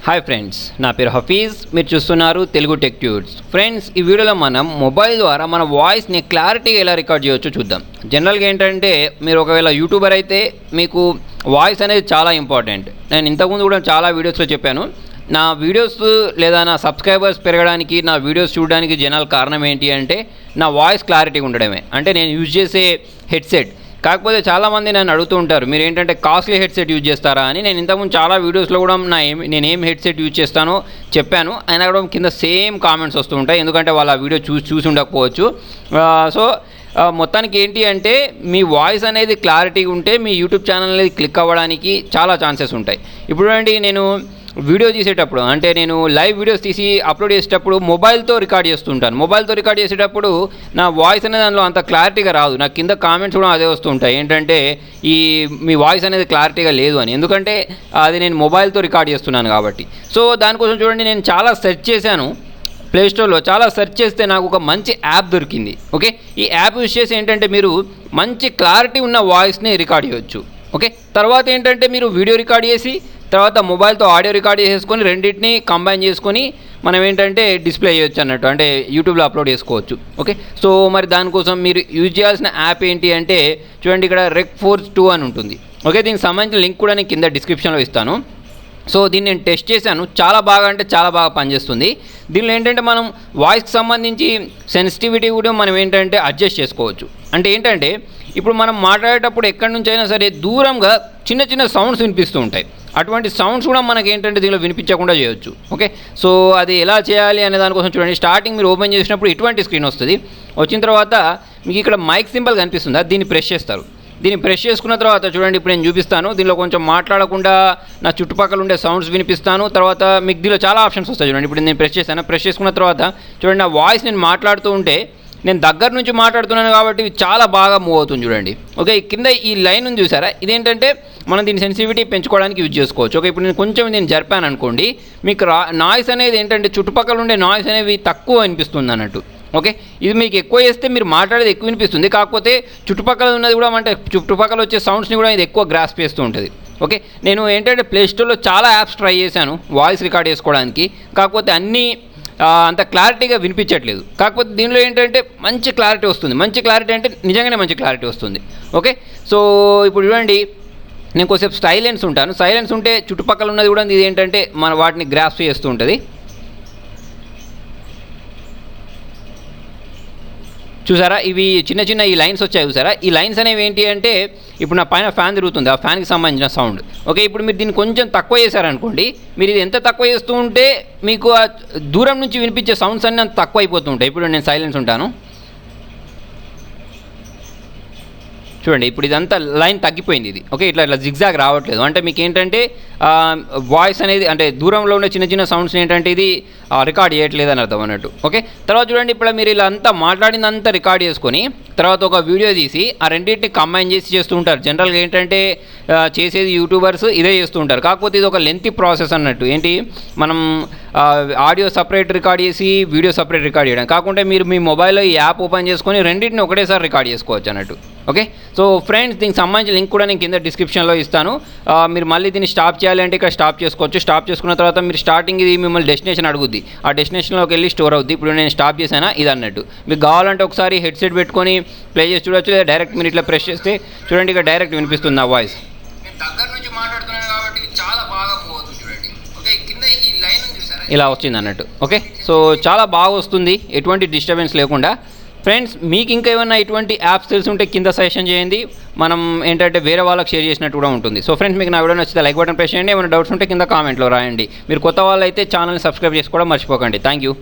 Hi friends, నా పేరు హఫీజ్. మీరు చూస్తున్నారు తెలుగు టెక్ ట్యూట్స్. ఫ్రెండ్స్, ఈ వీడియోలో మనం మొబైల్ ద్వారా మన వాయిస్ని క్లారిటీగా ఎలా రికార్డ్ చేయొచ్చో చూద్దాం. జనరల్గా ఏంటంటే మీరు ఒకవేళ యూట్యూబర్ అయితే మీకు వాయిస్ అనేది చాలా ఇంపార్టెంట్. నేను ఇంతకుముందు కూడా చాలా వీడియోస్లో చెప్పాను. నా వీడియోస్ లేదా నా సబ్స్క్రైబర్స్ పెరగడానికి, నా వీడియోస్ చూడడానికి జనాల కారణం ఏంటి అంటే నా వాయిస్ క్లారిటీ ఉండడమే. అంటే నేను యూజ్ చేసే హెడ్సెట్. కాకపోతే చాలామంది నన్ను అడుగుతూ ఉంటారు, మీరు ఏంటంటే కాస్ట్లీ హెడ్సెట్ యూజ్ చేస్తారా అని. నేను ఇంతకుముందు చాలా వీడియోస్లో కూడా నేను ఏం హెడ్సెట్ యూజ్ చేస్తానో చెప్పాను. అయినా కూడా కింద సేమ్ కామెంట్స్ వస్తూ ఉంటాయి, ఎందుకంటే వాళ్ళు ఆ వీడియో చూసి ఉండకపోవచ్చు. సో మొత్తానికి ఏంటి అంటే మీ వాయిస్ అనేది క్లారిటీగా ఉంటే మీ యూట్యూబ్ ఛానల్ అనేది క్లిక్ అవ్వడానికి చాలా ఛాన్సెస్ ఉంటాయి. ఇప్పుడు అండి, నేను వీడియో తీసేటప్పుడు, అంటే నేను లైవ్ వీడియోస్ తీసి అప్లోడ్ చేసేటప్పుడు మొబైల్తో రికార్డ్ చేస్తుంటాను. మొబైల్తో రికార్డ్ చేసేటప్పుడు నా వాయిస్ అనేది దానిలో అంత క్లారిటీగా రాదు. నాకు కింద కామెంట్స్ కూడా అదే వస్తుంటాయి, ఏంటంటే మీ వాయిస్ అనేది క్లారిటీగా లేదు అని. ఎందుకంటే అది నేను మొబైల్తో రికార్డ్ చేస్తున్నాను కాబట్టి. సో దానికోసం చూడండి, నేను చాలా సెర్చ్ చేశాను. ప్లేస్టోర్లో చాలా సెర్చ్ చేస్తే నాకు ఒక మంచి యాప్ దొరికింది. ఓకే, ఈ యాప్ యూజ్ చేసి ఏంటంటే మీరు మంచి క్లారిటీ ఉన్న వాయిస్ని రికార్డ్ చేయొచ్చు. ఓకే, తర్వాత ఏంటంటే మీరు వీడియో రికార్డ్ చేసి తర్వాత మొబైల్తో ఆడియో రికార్డ్ చేసేసుకొని రెండింటిని కంబైన్ చేసుకొని మనం ఏంటంటే డిస్ప్లే చేయొచ్చు అన్నట్టు, అంటే యూట్యూబ్లో అప్లోడ్ చేసుకోవచ్చు. ఓకే, సో మరి దానికోసం మీరు యూజ్ చేయాల్సిన యాప్ ఏంటి అంటే చూడండి, ఇక్కడ రెక్ ఫోర్స్ 2 అని ఉంటుంది. ఓకే, దీనికి సంబంధించిన లింక్ కూడా నేను కింద డిస్క్రిప్షన్లో ఇస్తాను. సో దీన్ని నేను టెస్ట్ చేశాను, చాలా బాగా అంటే చాలా బాగా పనిచేస్తుంది. దీనిలో ఏంటంటే మనం వాయిస్కి సంబంధించి సెన్సిటివిటీ కూడా మనం ఏంటంటే అడ్జస్ట్ చేసుకోవచ్చు. అంటే ఏంటంటే ఇప్పుడు మనం మాట్లాడేటప్పుడు ఎక్కడి నుంచి అయినా సరే దూరంగా చిన్న చిన్న సౌండ్స్ వినిపిస్తూ ఉంటాయి. అటువంటి సౌండ్స్ కూడా మనకి ఏంటంటే దీనిలో వినిపించకుండా చేయొచ్చు. ఓకే, సో అది ఎలా చేయాలి అనే దానికోసం చూడండి, స్టార్టింగ్ మీరు ఓపెన్ చేసినప్పుడు ఇటువంటి స్క్రీన్ వస్తుంది. వచ్చిన తర్వాత మీకు ఇక్కడ మైక్ సింబల్ కనిపిస్తుందా, దీన్ని ప్రెస్ చేస్తారు. దీన్ని ప్రెస్ చేసుకున్న తర్వాత చూడండి, ఇప్పుడు నేను చూపిస్తాను. దీనిలో కొంచెం మాట్లాడకుండా నా చుట్టుపక్కల ఉండే సౌండ్స్ వినిపిస్తాను. తర్వాత మీకు దీనిలో చాలా ఆప్షన్స్ వస్తాయి చూడండి. ఇప్పుడు నేను ప్రెస్ చేశాను. ప్రెస్ చేసుకున్న తర్వాత చూడండి, నా వాయిస్ నేను మాట్లాడుతూ ఉంటే నేను దగ్గర నుంచి మాట్లాడుతున్నాను కాబట్టి చాలా బాగా మూవ్ అవుతుంది చూడండి. ఓకే, కింద ఈ లైన్ ఉంది చూసారా, ఇదేంటంటే మనం దీని సెన్సిటివిటీ పెంచుకోవడానికి యూజ్ చేసుకోవచ్చు. ఓకే, ఇప్పుడు నేను జరిపాను అనుకోండి, మీకు నాయిస్ అనేది ఏంటంటే చుట్టుపక్కల ఉండే నాయిస్ అనేవి తక్కువ వినిపిస్తుంది అన్నట్టు. ఓకే, ఇది మీకు ఎక్కువ చేస్తే మీరు మాట్లాడేది ఎక్కువ వినిపిస్తుంది, కాకపోతే చుట్టుపక్కల ఉన్నది కూడా అంటే చుట్టుపక్కల వచ్చే సౌండ్స్ని కూడా ఇది ఎక్కువ గ్రాస్ప్ చేస్తూ ఉంటుంది. ఓకే, నేను ఏంటంటే ప్లేస్టోర్లో చాలా యాప్స్ ట్రై చేశాను వాయిస్ రికార్డ్ చేసుకోవడానికి, కాకపోతే అన్నీ అంత క్లారిటీగా వినిపించట్లేదు. కాకపోతే దీనిలో ఏంటంటే మంచి క్లారిటీ వస్తుంది. మంచి క్లారిటీ అంటే నిజంగానే మంచి క్లారిటీ వస్తుంది. ఓకే, సో ఇప్పుడు చూడండి, నేను కొద్దిసేపు సైలెన్స్ ఉంటాను. సైలెన్స్ ఉంటే చుట్టుపక్కల ఉన్నది కూడా ఇది ఏంటంటే మన వాటిని గ్రాస్ప్ చేస్తూ ఉంటుంది. చూసారా, ఇవి చిన్న చిన్న ఈ లైన్స్ వచ్చాయి చూసారా. ఈ లైన్స్ అనేవి ఏంటి అంటే ఇప్పుడు నా పైన ఫ్యాన్ తిరుగుతుంది, ఆ ఫ్యాన్కి సంబంధించిన సౌండ్. ఓకే, ఇప్పుడు మీరు దీన్ని కొంచెం తక్కువ చేశారనుకోండి, మీరు ఇది ఎంత తక్కువ చేస్తూ ఉంటే మీకు ఆ దూరం నుంచి వినిపించే సౌండ్స్ అన్నీ అంత తక్కువ అయిపోతూ ఉంటాయి. ఇప్పుడు నేను సైలెన్స్ ఉంటాను చూడండి, ఇప్పుడు ఇదంతా లైన్ తగ్గిపోయింది ఇది. ఓకే, ఇట్లా జిగ్జాగ్ రావట్లేదు. అంటే మీకు ఏంటంటే వాయిస్ అనేది అంటే దూరంలో ఉన్న చిన్న చిన్న సౌండ్స్ ఏంటంటే ఇది రికార్డ్ చేయట్లేదు అని అర్థం అన్నట్టు. ఓకే, తర్వాత చూడండి, ఇప్పుడు మీరు ఇలా అంతా మాట్లాడిందంతా రికార్డ్ చేసుకొని తర్వాత ఒక వీడియో తీసి ఆ రెండింటిని కంబైన్ చేసి చేస్తూ ఉంటారు. జనరల్గా ఏంటంటే చేసేది యూట్యూబర్స్ ఇదే చేస్తూ ఉంటారు. కాకపోతే ఇది ఒక లెంతీ ప్రాసెస్ అన్నట్టు. ఏంటి, మనం ఆడియో సపరేట్ రికార్డ్ చేసి వీడియో సపరేట్ రికార్డ్ చేయడం కాకుండా మీరు మీ మొబైల్లో ఈ యాప్ ఓపెన్ చేసుకొని రెండింటిని ఒకటేసారి రికార్డ్ చేసుకోవచ్చు అన్నట్టు. ఓకే, సో ఫ్రెండ్స్, దీనికి సంబంధించిన లింక్ కూడా నేను కింద డిస్క్రిప్షన్లో ఇస్తాను. మీరు మళ్ళీ దీన్ని స్టాప్ చేయాలంటే ఇక్కడ స్టాప్ చేసుకోవచ్చు. స్టాప్ చేసుకున్న తర్వాత మీరు స్టార్టింగ్ ఇది మిమ్మల్ని డెస్టినేషన్ అడుగుద్ది, ఆ డెస్టినేషన్లోకి వెళ్ళి స్టోర్ అవుద్ది. ఇప్పుడు నేను స్టాప్ చేశానా ఇది అన్నట్టు. మీకు కావాలంటే ఒకసారి హెడ్సెట్ పెట్టుకొని ప్లే చేసి చూడొచ్చు, లేదా డైరెక్ట్ మీరు ఇట్లా ప్రెస్ చేస్తే చూడండి, ఇక్కడ డైరెక్ట్ వినిపిస్తుంది నా వాయిస్. నేను దగ్గర నుంచి మాట్లాడుతున్నాను కాబట్టి చాలా బాగా మూవ్ అవుతుంది చూడండి. ఓకే, కింద ఈ లైన్ చూసారా, ఇలా వచ్చింది అన్నట్టు. ఓకే, సో చాలా బాగా వస్తుంది, ఎటువంటి డిస్టర్బెన్స్ లేకుండా. ఫ్రెండ్స్, మీకు ఇంకా ఏమైనా ఇటువంటి యాప్స్ తెలిసి ఉంటే కింద సజెషన్ చేయండి. మనం ఏంటంటే వేరే వాళ్ళకి షేర్ చేసినట్టు కూడా ఉంటుంది. సో ఫ్రెండ్స్, మీకు నా వీడియో నచ్చితే లైక్ బటన్ ప్రెస్ చేయండి. ఏమైనా డౌట్స్ ఉంటే కింద కామెంట్లో రాయండి. మీరు కొత్త వాళ్ళు అయితే ఛానల్ని సబ్స్క్రైబ్ చేసుకోవడం మర్చిపోకండి. Thank you.